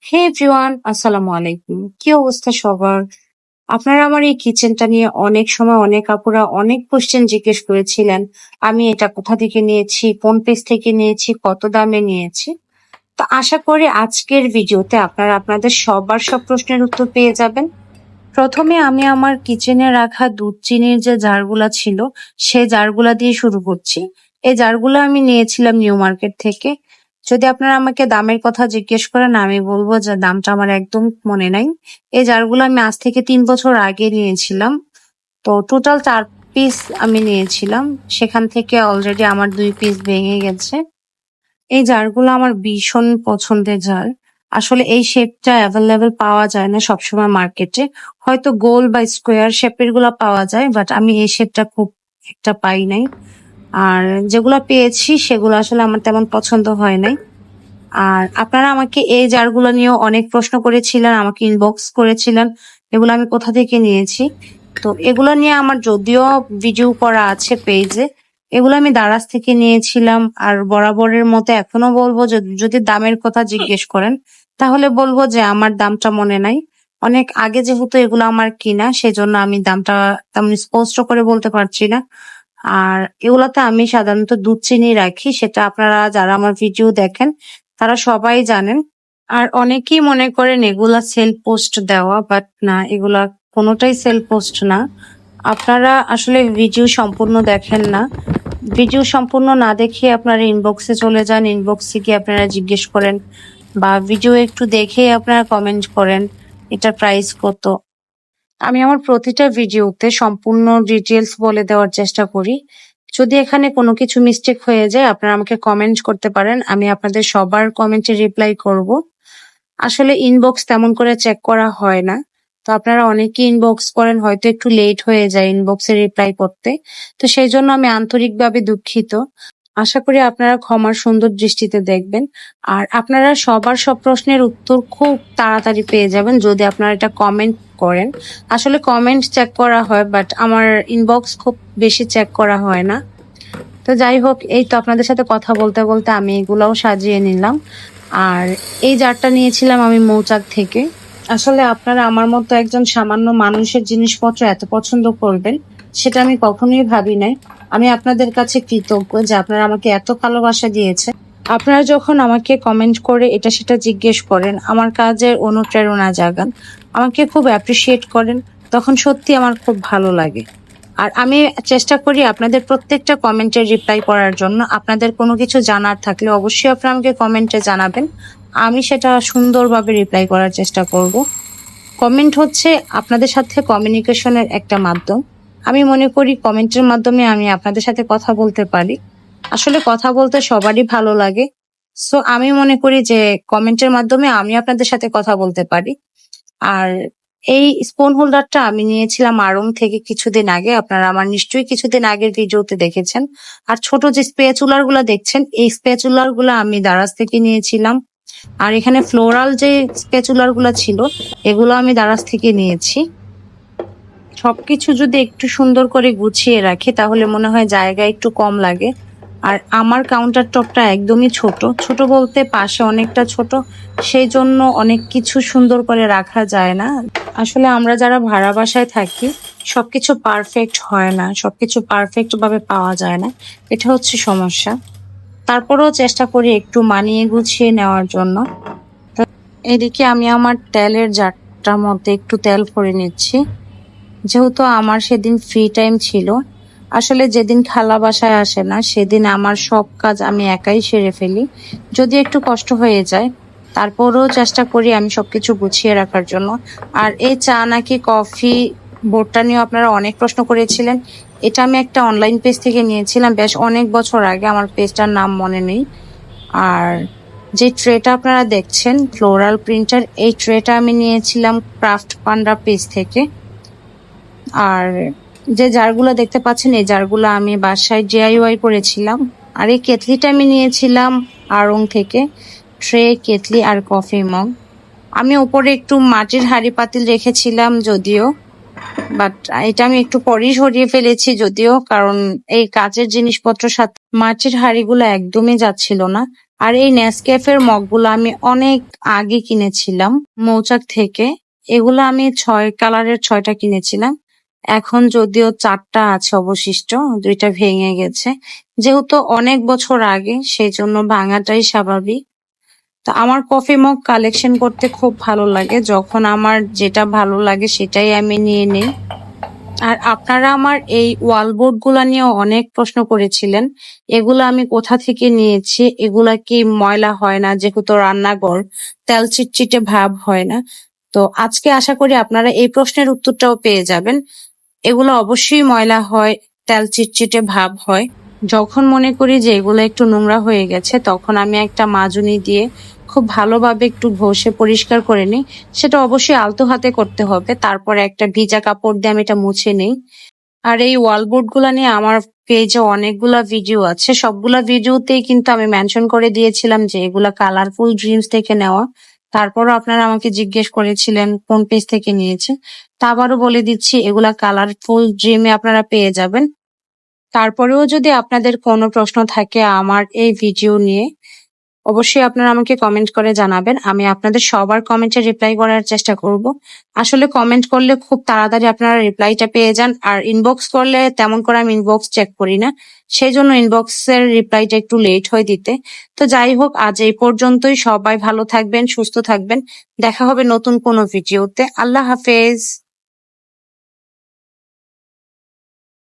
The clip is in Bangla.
হে এভরিওয়ান, আসসালামু আলাইকুম। কি অবস্থা সবার? আপনারা আমার এই কিচেনটা নিয়ে অনেক সময় অনেক আপুরা অনেক কোশ্চেন জিজ্ঞেস করেছিলেন। আমি এটা কোথা থেকে নিয়েছি, কোন পেজ থেকে নিয়েছি, কত দামে নিয়েছি। তো আশা করি আজকের ভিডিওতে আপনারা আপনাদের সবার সব প্রশ্নের উত্তর পেয়ে যাবেন। প্রথমে আমি আমার কিচেনে রাখা দুধ চিনির যে জারগুলা ছিল, সেই জারগুলা দিয়ে শুরু করছি। এই জারগুলো আমি নিয়েছিলাম নিউ মার্কেট থেকে। যদি আপনারা আমাকে দামের কথা জিজ্ঞেস করেন, আমি বলবো যে দামটা আমার একদম মনে নাই। এই জারগুলো আমি আজ থেকে 3 বছর আগে নিয়েছিলাম। তো টোটাল 4 পিস আমি নিয়েছিলাম। সেখান থেকে অলরেডি আমার 2 পিস ভেঙে গেছে। এই জারগুলো আমার ভীষণ পছন্দের জার। আসলে এই শেপটা অ্যাভেলেবেল পাওয়া যায় না সবসময় মার্কেটে। হয়তো গোল বা স্কোয়ার শেপের গুলা পাওয়া যায়, বাট আমি এই শেপটা খুব একটা পাই নাই। আর যেগুলা পেয়েছি সেগুলো আসলে আমার তেমন পছন্দ হয় নাই। আর আপনারা আমাকে এই জারগুলো নিয়েও অনেক প্রশ্ন করেছিলেন, আমাকে ইনবক্স করেছিলেন এগুলো আমি কোথা থেকে নিয়েছি। তো এগুলো নিয়ে আমার যদিও ভিডিও করা আছে পেজে। এগুলো আমি দারাজ থেকে নিয়েছিলাম। আর বরাবরের মতো এখনো বলবো যে যদি দামের কথা জিজ্ঞেস করেন, তাহলে বলবো যে আমার দামটা মনে নাই। অনেক আগে যেহেতু এগুলো আমার কিনা, সেজন্য আমি দামটা তেমন স্পষ্ট করে বলতে পারছি না। আর এগুলাতে আমি সাধারণত দুধ চিনি রাখি, সেটা আপনারা যারা আমার ভিডিও দেখেন তারা সবাই জানেন। আর অনেকেই মনে করেন এগুলা সেল পোস্ট দেওয়া, বাট না, এগুলা কোনোটাই সেল পোস্ট না। আপনারা আসলে ভিডিও সম্পূর্ণ দেখেন না। ভিডিও সম্পূর্ণ না দেখে আপনারা ইনবক্সে চলে যান, ইনবক্সে গিয়ে আপনারা জিজ্ঞেস করেন, বা ভিডিও একটু দেখেই আপনারা কমেন্ট করেন এটার প্রাইস কত। আমি আমার প্রতিটা ভিডিওতে সম্পূর্ণ ডিটেলস বলে দেওয়ার চেষ্টা করি। যদি এখানে কোনো কিছু মিস্টেক হয়ে যায়, আপনারা আমাকে কমেন্ট করতে পারেন, আমি আপনাদের সবার কমেন্টে রিপ্লাই করব। আসলে ইনবক্স তেমন করে চেক করা হয় না। তো আপনারা অনেকেই ইনবক্স করেন, হয়তো একটু লেট হয়ে যায় ইনবক্সে রিপ্লাই করতে। তো সেই জন্য আমি আন্তরিকভাবে দুঃখিত। আশা করি আপনারা ক্ষমার সুন্দর দৃষ্টিতে দেখবেন। আর আপনারা সবার সব প্রশ্নের উত্তর খুব তাড়াতাড়ি পেয়ে যাবেন যদি আপনারা এটা কমেন্ট করেন। আসলে কমেন্ট চেক করা হয়, বাট আমার ইনবক্স খুব বেশি চেক করা হয় না। তো যাই হোক, এই তো আপনাদের সাথে কথা বলতে বলতে আমি এগুলাও সাজিয়ে নিলাম। আর এই জারটা নিয়েছিলাম আমি মৌচাক থেকে। আসলে আপনারা আমার মতো একজন সামান্য মানুষের জিনিসপত্র এত পছন্দ করবেন, সেটা আমি কখনোই ভাবি নাই। আমি আপনাদের কাছে কৃতজ্ঞ যে আপনারা আমাকে এত ভালোবাসা দিয়েছেন। আপনারা যখন আমাকে কমেন্ট করে এটা সেটা জিজ্ঞেস করেন, আমার কাজের অনুপ্রেরণা জাগান, আমাকে খুব অ্যাপ্রিসিয়েট করেন, তখন সত্যি আমার খুব ভালো লাগে। আর আমি চেষ্টা করি আপনাদের প্রত্যেকটা কমেন্টের রিপ্লাই করার জন্য। আপনাদের কোনো কিছু জানার থাকলে অবশ্যই আপনারা আমাকে কমেন্টে জানাবেন, আমি সেটা সুন্দরভাবে রিপ্লাই করার চেষ্টা করব। কমেন্ট হচ্ছে আপনাদের সাথে কমিউনিকেশনের একটা মাধ্যম। আমি মনে করি কমেন্টের মাধ্যমে আমি আপনাদের সাথে কথা বলতে পারি। আসলে কথা বলতে সবারই ভালো লাগে। সো আমি মনে করি যে কমেন্টের মাধ্যমে আমি আপনাদের সাথে কথা বলতে পারি। আর এই স্পুন হোল্ডারটা আমি নিয়েছিলাম আড়ং থেকে কিছুদিন আগে। আপনারা আমার নিশ্চয়ই কিছুদিন আগের ভিডিওতে দেখেছেন। আর ছোট যে স্প্যাচুলার গুলা দেখছেন, এই স্প্যাচুলার গুলা আমি দারাজ থেকে নিয়েছিলাম। আর এখানে ফ্লোরাল যে স্প্যাচুলার গুলা ছিল, এগুলো আমি দারাজ থেকে নিয়েছি। সবকিছু যদি একটু সুন্দর করে গুছিয়ে রাখি, তাহলে মনে হয় জায়গা একটু কম লাগে। আর আমার কাউন্টার টপটা একদমই ছোট, ছোট বলতে পাশে অনেকটা ছোট, সেই জন্য অনেক কিছু সুন্দর করে রাখা যায় না। আসলে আমরা যারা ভাড়া বাসায় থাকি, সবকিছু পারফেক্ট হয় না, সবকিছু পারফেক্ট ভাবে পাওয়া যায় না, এটা হচ্ছে সমস্যা। তারপরেও চেষ্টা করি একটু মানিয়ে গুছিয়ে নেওয়ার জন্য। তো এদিকে আমি আমার তেলের জারটার মধ্যে একটু তেল ভরে নিচ্ছি, যেহেতু আমার সেদিন ফ্রি টাইম ছিল। আসলে যেদিন খালা বাসায় আসে না, সেদিন আমার সব কাজ আমি একাই সেরে ফেলি, যদি একটু কষ্ট হয়ে যায়। তারপরেও চেষ্টা করি আমি সবকিছু গুছিয়ে রাখার জন্য। আর এই চা নাকি কফি বোর্ডটা নিয়ে আপনারা অনেক প্রশ্ন করেছিলেন। এটা আমি একটা অনলাইন পেজ থেকে নিয়েছিলাম বেশ অনেক বছর আগে, আমার পেজটার নাম মনে নেই। আর যে ট্রেটা আপনারা দেখছেন ফ্লোরাল প্রিন্টার, এই ট্রেটা আমি নিয়েছিলাম ক্রাফট পান্ডা পেজ থেকে। আর যে জারগুলো দেখতে পাচ্ছেন, এই জারগুলো আমি বাসায় DIY করেছিলাম। আর এই কেতলিটা আমি নিয়েছিলাম আড়ং থেকে। ট্রে, কেতলি আর কফি মগ। আমি উপরে একটু মাটির হাঁড়ি পাতিল রেখেছিলাম যদিও, বাট এটা আমি একটু পরেই সরিয়ে ফেলেছি যদিও, কারণ এই কাচের জিনিসপত্র সাথে মাটির হাঁড়িগুলো একদমই যাচ্ছিল না। আর এই নেসক্যাফের মগগুলো আমি অনেক আগে কিনেছিলাম মৌচাক থেকে। এগুলো আমি 6 কালারের 6টা কিনেছিলাম। এখন যদিও 4টা আছে অবশিষ্ট, 2টা ভেঙে গেছে। যেহেতু অনেক বছর আগে সেই জন্য ভাঙাটাই স্বাভাবিক। তো আমার কফি মগ কালেকশন করতে খুব ভালো লাগে। যখন আমার যেটা ভালো লাগে সেটাই আমি নিয়ে নেই। আর আপনারা আমার এই ওয়ালবোর্ড গুলা নিয়ে অনেক প্রশ্ন করেছিলেন। এগুলো আমি কোথা থেকে নিয়েছি, এগুলা কি ময়লা হয় না? যেহেতু রান্নাঘর, তেল চিটচিটে ভাব হয় না? তো আজকে আশা করি আপনারা এই প্রশ্নের উত্তরটাও পেয়ে যাবেন। এগুলো অবশ্যই ময়লা হয়, তেল চিটচিটে ভাব হয়। যখন মনে করি যে এগুলো একটু নোংরা হয়ে গেছে, তখন আমি একটা মাজুনি দিয়ে খুব ভালোভাবে একটু ঘষে পরিষ্কার করে নিই। সেটা অবশ্যই আলতো হাতে করতে হবে। তারপরে একটা ভিজা কাপড় দিয়ে আমি এটা মুছে নিই। আর এই ওয়ালবোর্ড গুলা নিয়ে আমার পেজে অনেকগুলা ভিডিও আছে। সবগুলা ভিডিওতেই কিন্তু আমি মেনশন করে দিয়েছিলাম যে এগুলা কালারফুল ড্রিমস থেকে নেওয়া। তারপরও আপনারা আমাকে জিজ্ঞেস করেছিলেন কোন পেজ থেকে নিয়েছে। তা আবারও বলে দিচ্ছি, এগুলা কালারফুল ড্রিমে আপনারা পেয়ে যাবেন। তারপরেও যদি আপনাদের কোনো প্রশ্ন থাকে আমার এই ভিডিও নিয়ে, অবশ্যই আপনারা আমাকে কমেন্ট করে জানাবেন। আমি আপনাদের সবার কমেন্টে রিপ্লাই করার চেষ্টা করব। আসলে কমেন্ট করলে খুব তাড়াতাড়ি আপনারা রিপ্লাইটা পেয়ে যান, আর ইনবক্স করলে তেমন করে আমি ইনবক্স চেক করি না। সেই জন্য ইনবক্সের রিপ্লাইটা একটু লেট হয় দিতে। তো যাই হোক, আজ এই পর্যন্তই। সবাই ভালো থাকবেন, সুস্থ থাকবেন। দেখা হবে নতুন কোনো ভিডিওতে। আল্লাহ হাফেজ।